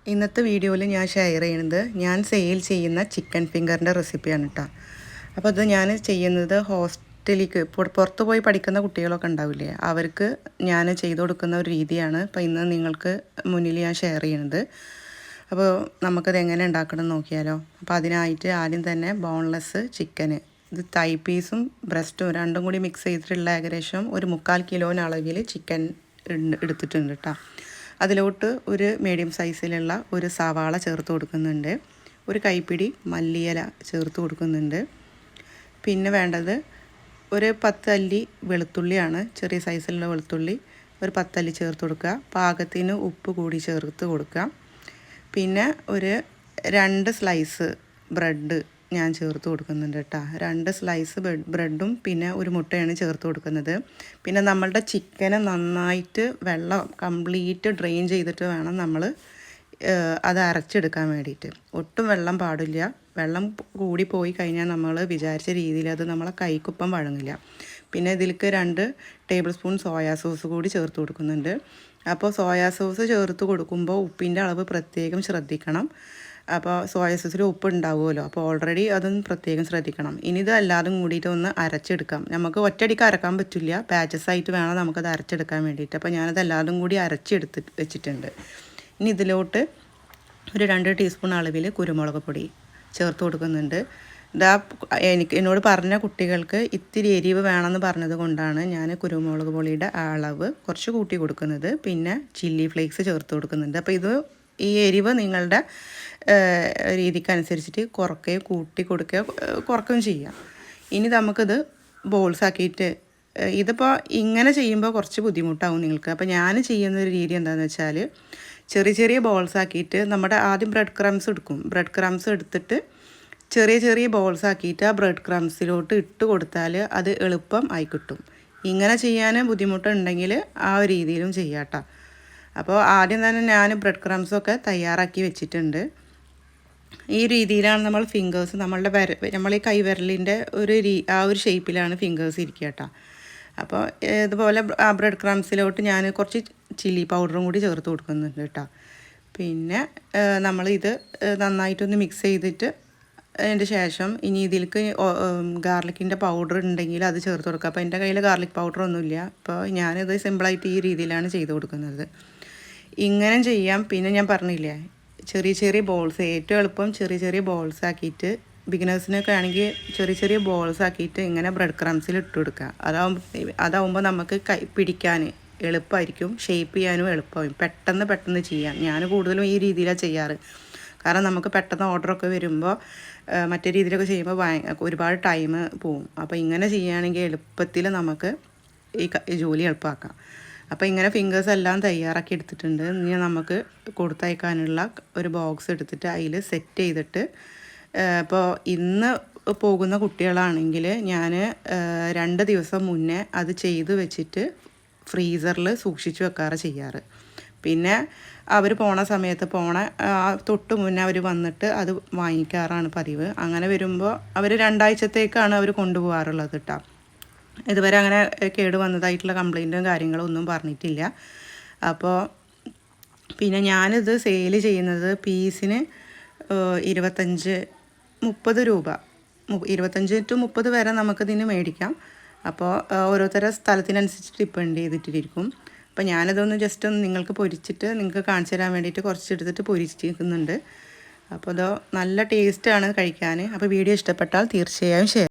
ഇന്നത്തെ വീഡിയോയിൽ ഞാൻ ഷെയർ ചെയ്യുന്നത് ഞാൻ സെയിൽ ചെയ്യുന്ന ചിക്കൻ ഫിംഗറിൻ്റെ റെസിപ്പിയാണ് കേട്ടോ. അപ്പോൾ അത് ഞാൻ ചെയ്യുന്നത് ഹോസ്റ്റലിലേക്ക് പുറത്ത് പോയി പഠിക്കുന്ന കുട്ടികളൊക്കെ ഉണ്ടാവില്ലേ, അവർക്ക് ഞാൻ ചെയ്തു കൊടുക്കുന്ന ഒരു രീതിയാണ് ഇപ്പോൾ ഇന്ന് നിങ്ങൾക്ക് മുന്നിൽ ഞാൻ ഷെയർ ചെയ്യുന്നത്. അപ്പോൾ നമുക്കത് എങ്ങനെ ഉണ്ടാക്കണം എന്ന് നോക്കിയാലോ. അപ്പോൾ അതിനായിട്ട് ആദ്യം തന്നെ ബോൺലെസ് ചിക്കന്, ഇത് തൈ പീസും ബ്രസ്റ്റും രണ്ടും കൂടി മിക്സ് ചെയ്തിട്ടുള്ള ഏകദേശം ഒരു 3/4 കിലോന് അളവിൽ ചിക്കൻ എടുത്തിട്ടുണ്ട് കേട്ടോ. അതിലോട്ട് ഒരു മീഡിയം സൈസിലുള്ള ഒരു സവാള ചേർത്ത് കൊടുക്കുന്നുണ്ട്, ഒരു കൈപ്പിടി മല്ലിയില ചേർത്ത് കൊടുക്കുന്നുണ്ട്. പിന്നെ വേണ്ടത് ഒരു 10 അല്ലി വെളുത്തുള്ളിയാണ്, ചെറിയ സൈസിലുള്ള വെളുത്തുള്ളി ഒരു 10 അല്ലി ചേർത്ത് കൊടുക്കുക. പാകത്തിന് ഉപ്പ് കൂടി ചേർത്ത് കൊടുക്കുക. പിന്നെ ഒരു 2 സ്ലൈസ് ബ്രെഡ് ഞാൻ ചേർത്ത് കൊടുക്കുന്നുണ്ട് കേട്ടോ. 2 സ്ലൈസ് ബ്രെഡും പിന്നെ ഒരു മുട്ടയാണ് ചേർത്ത് കൊടുക്കുന്നത്. പിന്നെ നമ്മളുടെ ചിക്കനെ നന്നായിട്ട് വെള്ളം കംപ്ലീറ്റ് ഡ്രെയിൻ ചെയ്തിട്ട് വേണം നമ്മൾ അത് അരച്ചെടുക്കാൻ വേണ്ടിയിട്ട്. ഒട്ടും വെള്ളം പാടില്ല. വെള്ളം കൂടി പോയി കഴിഞ്ഞാൽ നമ്മൾ വിചാരിച്ച രീതിയിൽ അത് നമ്മളെ കൈക്കൊപ്പം വഴങ്ങില്ല. പിന്നെ ഇതിലേക്ക് 2 ടേബിൾ സ്പൂൺ സോയാ സോസ് കൂടി ചേർത്ത് കൊടുക്കുന്നുണ്ട്. അപ്പോൾ സോയാ സോസ് ചേർത്ത് കൊടുക്കുമ്പോൾ ഉപ്പിൻ്റെ അളവ് പ്രത്യേകം ശ്രദ്ധിക്കണം. അപ്പോൾ സോയ സോസിൽ ഉപ്പ് ഉണ്ടാവുമല്ലോ, അപ്പോൾ ഓൾറെഡി അതൊന്ന് പ്രത്യേകം ശ്രദ്ധിക്കണം. ഇനി ഇത് എല്ലാതും കൂടിയിട്ട് ഒന്ന് അരച്ചെടുക്കാം. നമുക്ക് ഒറ്റയടിക്ക് അരക്കാൻ പറ്റില്ല, ബാച്ചസ് ആയിട്ട് വേണം നമുക്കത് അരച്ചെടുക്കാൻ വേണ്ടിയിട്ട്. അപ്പോൾ ഞാനത് എല്ലാതും കൂടി അരച്ചെടുത്ത് വെച്ചിട്ടുണ്ട്. ഇനി ഇതിലോട്ട് ഒരു 2 ടീസ്പൂൺ അളവിൽ കുരുമുളക് പൊടി ചേർത്ത് കൊടുക്കുന്നുണ്ട്. എന്നോട് പറഞ്ഞ കുട്ടികൾക്ക് ഇത്തിരി എരിവ് വേണമെന്ന് പറഞ്ഞത് കൊണ്ടാണ് ഞാൻ കുരുമുളക് പൊടിയുടെ അളവ് കുറച്ച് കൂട്ടി കൊടുക്കുന്നത്. പിന്നെ ചില്ലി ഫ്ലേക്സ് ചേർത്ത് കൊടുക്കുന്നുണ്ട്. അപ്പോൾ ഇത് ഈ എരിവ് നിങ്ങളുടെ രീതിക്കനുസരിച്ചിട്ട് കുറയ്ക്കുകയോ കൂട്ടി കൊടുക്കുകയോ കുറയ്ക്കുകയും ചെയ്യാം. ഇനി നമുക്കിത് ബോൾസാക്കിയിട്ട്, ഇതിപ്പോൾ ഇങ്ങനെ ചെയ്യുമ്പോൾ കുറച്ച് ബുദ്ധിമുട്ടാവും നിങ്ങൾക്ക്. അപ്പോൾ ഞാൻ ചെയ്യുന്നൊരു രീതി എന്താണെന്ന് വെച്ചാൽ, ചെറിയ ചെറിയ ബോൾസാക്കിയിട്ട് നമ്മുടെ ആദ്യം ബ്രെഡ് ക്രംസ് എടുക്കും. ബ്രെഡ് ക്രംസ് എടുത്തിട്ട് ചെറിയ ചെറിയ ബോൾസാക്കിയിട്ട് ആ ബ്രെഡ് ക്രംസിലോട്ട് ഇട്ട് കൊടുത്താൽ അത് എളുപ്പം ആയി കിട്ടും. ഇങ്ങനെ ചെയ്യാൻ ബുദ്ധിമുട്ടുണ്ടെങ്കിൽ ആ ഒരു രീതിയിലും ചെയ്യാം കേട്ടോ. അപ്പോൾ ആദ്യം തന്നെ ഞാൻ ബ്രെഡ് ക്രംസൊക്കെ തയ്യാറാക്കി വെച്ചിട്ടുണ്ട്. ഈ രീതിയിലാണ് നമ്മൾ ഫിംഗേഴ്സ്, നമ്മൾ ഈ കൈവിരലിൻ്റെ ആ ഒരു ഷേപ്പിലാണ് ഫിംഗേഴ്സ് ഇരിക്കുക കേട്ടോ. അപ്പോൾ ഇതുപോലെ ആ ബ്രെഡ് ക്രംസിലോട്ട് ഞാൻ കുറച്ച് ചില്ലി പൗഡറും കൂടി ചേർത്ത് കൊടുക്കുന്നുണ്ട് കേട്ടോ. പിന്നെ നമ്മളിത് നന്നായിട്ടൊന്ന് മിക്സ് ചെയ്തിട്ട് അതിൻ്റെ ശേഷം ഇനി ഇതിലേക്ക് ഗാർലിക്കിൻ്റെ പൗഡർ ഉണ്ടെങ്കിൽ അത് ചേർത്ത് കൊടുക്കുക. അപ്പോൾ എൻ്റെ കയ്യിൽ ഗാർലിക് പൗഡർ ഒന്നുമില്ല, അപ്പോൾ ഞാനിത് സിമ്പിളായിട്ട് ഈ രീതിയിലാണ് ചെയ്ത് കൊടുക്കുന്നത്. ഇങ്ങനെ ചെയ്യാം. പിന്നെ ഞാൻ പറഞ്ഞില്ലേ, ചെറിയ ചെറിയ ബോൾസ്, ഏറ്റവും എളുപ്പം ചെറിയ ചെറിയ ബോൾസ് ആക്കിയിട്ട്, ബിഗിനേഴ്സിനൊക്കെ ആണെങ്കിൽ ചെറിയ ചെറിയ ബോൾസ് ആക്കിയിട്ട് ഇങ്ങനെ ബ്രെഡ് ക്രംസിൽ ഇട്ട് കൊടുക്കുക. അതാവുമ്പോൾ നമുക്ക് പിടിക്കാൻ എളുപ്പമായിരിക്കും, ഷേപ്പ് ചെയ്യാനും എളുപ്പമായും, പെട്ടെന്ന് ചെയ്യാം. ഞാൻ കൂടുതലും ഈ രീതിയിലാണ് ചെയ്യാറ്. കാരണം നമുക്ക് പെട്ടെന്ന് ഓർഡറൊക്കെ വരുമ്പോൾ മറ്റേ രീതിയിലൊക്കെ ചെയ്യുമ്പോൾ ഒരുപാട് ടൈം പോവും. അപ്പോൾ ഇങ്ങനെ ചെയ്യുകയാണെങ്കിൽ എളുപ്പത്തിൽ നമുക്ക് ഈ ജോലി എളുപ്പമാക്കാം. അപ്പോൾ ഇങ്ങനെ ഫിംഗേഴ്സ് എല്ലാം തയ്യാറാക്കി എടുത്തിട്ടുണ്ട്. ഇനി നമുക്ക് കൊടുത്തയക്കാനുള്ള ഒരു ബോക്സ് എടുത്തിട്ട് അതിൽ സെറ്റ് ചെയ്തിട്ട്, ഇപ്പോൾ ഇന്ന് പോകുന്ന കുട്ടികളാണെങ്കിൽ ഞാൻ 2 ദിവസം മുന്നേ അത് ചെയ്ത് വെച്ചിട്ട് ഫ്രീസറിൽ സൂക്ഷിച്ച് വെക്കാറ് ചെയ്യാറ്. പിന്നെ അവർ പോണ സമയത്ത് തൊട്ട് മുന്നേ അവർ വന്നിട്ട് അത് വാങ്ങിക്കാറാണ് പതിവ്. അങ്ങനെ വരുമ്പോൾ അവർ 2 ആഴ്ചത്തേക്കാണ് അവർ കൊണ്ടുപോകാറുള്ളത് കേട്ടോ. ഇതുവരെ അങ്ങനെ കേട് വന്നതായിട്ടുള്ള കംപ്ലൈൻറ്റും കാര്യങ്ങളും ഒന്നും പറഞ്ഞിട്ടില്ല. അപ്പോൾ പിന്നെ ഞാനിത് സെയിൽ ചെയ്യുന്നത് പീസിന് 25-30 രൂപ, 25 to 30 വരെ നമുക്കിതിന് മേടിക്കാം. അപ്പോൾ ഓരോരുത്തരുടെ സ്ഥലത്തിനനുസരിച്ച് ഡിപ്പെൻഡ് ചെയ്തിട്ടിരിക്കും. അപ്പോൾ ഞാനിതൊന്ന് ജസ്റ്റ് ഒന്ന് നിങ്ങൾക്ക് പൊരിച്ചിട്ട് നിങ്ങൾക്ക് കാണിച്ചു തരാൻ വേണ്ടിയിട്ട് കുറച്ചെടുത്തിട്ട് പൊരിച്ചിരിക്കുന്നുണ്ട്. അപ്പോൾ നല്ല ടേസ്റ്റാണ് കഴിക്കാൻ. അപ്പോൾ വീഡിയോ ഇഷ്ടപ്പെട്ടാൽ തീർച്ചയായും ഷെയർ